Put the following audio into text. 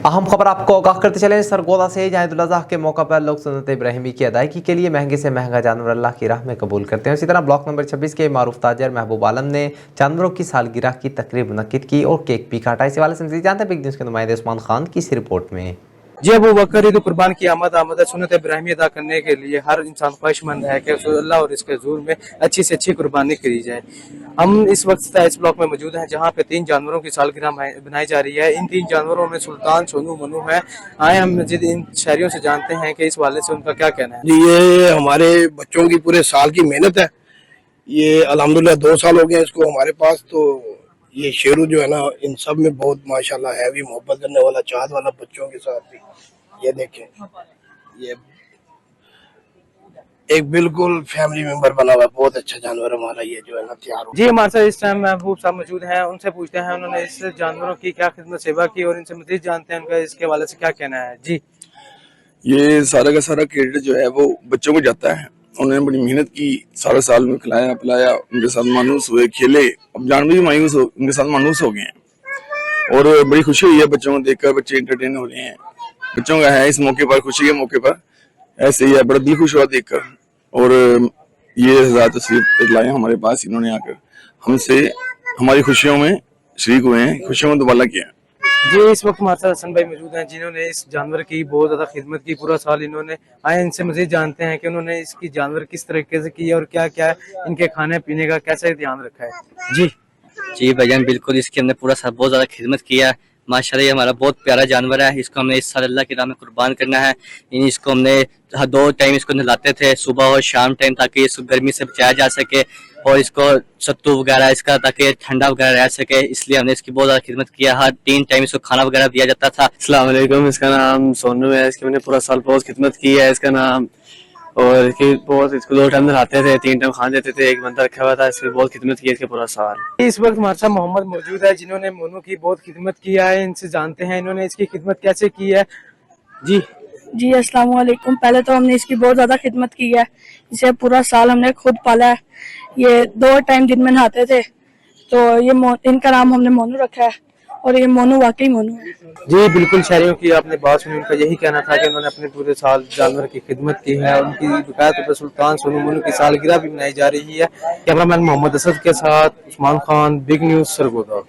अहम खबर आपको आगाह करते चले। सरगोदा से ईद उल अज़हा के मौका पर लोग सुन्नत इब्राहिमी की अदायगी के लिए महंगे से महंगा जानवर अल्लाह की राह में कबूल करते हैं। इसी तरह ब्लॉक नंबर 26 के मारूफ ताजर महबूब आलम ने जानवरों की सालगिरह की तकरीब मुनक्किद की और केक भी काटा। इस हवाले से मज़ीद जानते हैं बिग न्यूज़ के नुमाइंदे उस्मान खान की इस रिपोर्ट में। जी अबू बकर ईद कुर्बान की आमद सुन्नत इब्राहिमी अदा करने के लिए हर इंसान ख्वाहिशमंद है कि अल्लाह और इसके हुजूर में अच्छी से अच्छी कुर्बानी करी जाए। हम इस वक्त इस ब्लॉक में मौजूद हैं जहां पे 3 जानवरों की सालगिरह बनाई जा रही है। इन 3 जानवरों में सुल्तान, सोनू, मनु है। आए हम मजीद इन शहरियों से जानते हैं कि इस वाले से उनका क्या कहना है। जी ये हमारे बच्चों की पूरे साल की मेहनत है। ये अल्हम्दुलिल्लाह 2 साल हो गए इसको हमारे पास। तो ये शेरू जो है ना, इन सब में बहुत माशाल्लाह है भी, मोहब्बत करने वाला, चाहत वाला बच्चों के साथ भी। ये देखें, ये एक बिल्कुल फैमिली मेंबर बना हुआ, बहुत अच्छा जानवर हमारा ये जो है ना तैयार हो। जी हमारे साथ इस टाइम महबूब साहब मौजूद हैं, उनसे पूछते हैं उन्होंने इस जानवरों की क्या खिदमत सेवा की और इनसे मजीद जानते हैं उनका इसके हवाले से क्या कहना है। जी ये सारा का सारा क्रेडिट जो है वो बच्चों को जाता है। उन्होंने बड़ी मेहनत की, सारा साल में खिलाया पिलाया, उनके साथ मानूस हुए, खेले। अब जानवर भी मायूस हो, उनके साथ मानूस हो गए हैं और बड़ी खुशी हुई है बच्चों को देखकर। बच्चे इंटरटेन हो रहे हैं। बच्चों का है इस मौके पर, खुशी के मौके पर ऐसे ही है, बड़ा दिल खुश हुआ देखकर। और ये हज़ार तशरीफ लाए हमारे पास, इन्होंने आकर हमसे हमारी खुशियों में शरीक हुए हैं, खुशियों में दुबाला किया। जी इस वक्त हमारे साथ हसन भाई मौजूद हैं जिन्होंने इस जानवर की बहुत ज्यादा खिदमत की पूरा साल इन्होंने। आए इनसे मजीद जानते हैं कि उन्होंने इसकी जानवर किस तरीके से की और क्या क्या इनके खाने पीने का कैसे ध्यान रखा है। जी भाईजान बिल्कुल, इसकी हमने पूरा साल बहुत ज्यादा खिदमत किया है। माशाल्लाह ये हमारा बहुत प्यारा जानवर है। इसको हमने इस साल अल्लाह की राह में कुर्बान करना है। इसको हमने 2 टाइम इसको नहलाते थे, सुबह और शाम टाइम, ताकि इसको गर्मी से बचाया जा सके और इसको सत्तू वगैरह इसका ताकि ठंडा वगैरह रह सके, इसलिए हमने इसकी बहुत ज्यादा खिदमत किया। हर 3 टाइम इसको खाना वगैरह दिया जाता था। अस्सलाम वालेकुम, इसका नाम सोनू है। इसकी मैंने पूरा साल बहुत खिदमत की है इसका नाम। और इसकी बहुत, इसको 2 टाइम नहलाते थे, 3 टाइम खाना देते थे, एक बंदा रखा हुआ था। इसकी बहुत खिदमत की है इसके पूरा साल। इस वक्त हमारे साथ मोहम्मद मौजूद है जिन्होंने मोनू की बहुत खिदमत किया है। इनसे जानते हैं इन्होंने इसकी खिदमत कैसे की है। जी अस्सलाम वालेकुम। पहले तो हमने इसकी बहुत ज्यादा खिदमत की है। इसे पूरा साल हमने खुद पाला है। ये 2 टाइम दिन में नहाते थे, तो ये इनका नाम हमने मोनू रखा है और ये मोनू वाकई मोनू है। जी बिल्कुल, शहरियों की आपने बात सुनी, उनका यही कहना था कि उन्होंने अपने पूरे साल जानवर की खिदमत की है। उनकी बकायदा पर सुल्तान, सोनू, मोनू की सालगिरह भी मनाई जा रही है। कैमरामैन मोहम्मद असद के साथ उस्मान खान, बिग न्यूज़, सरगोदा।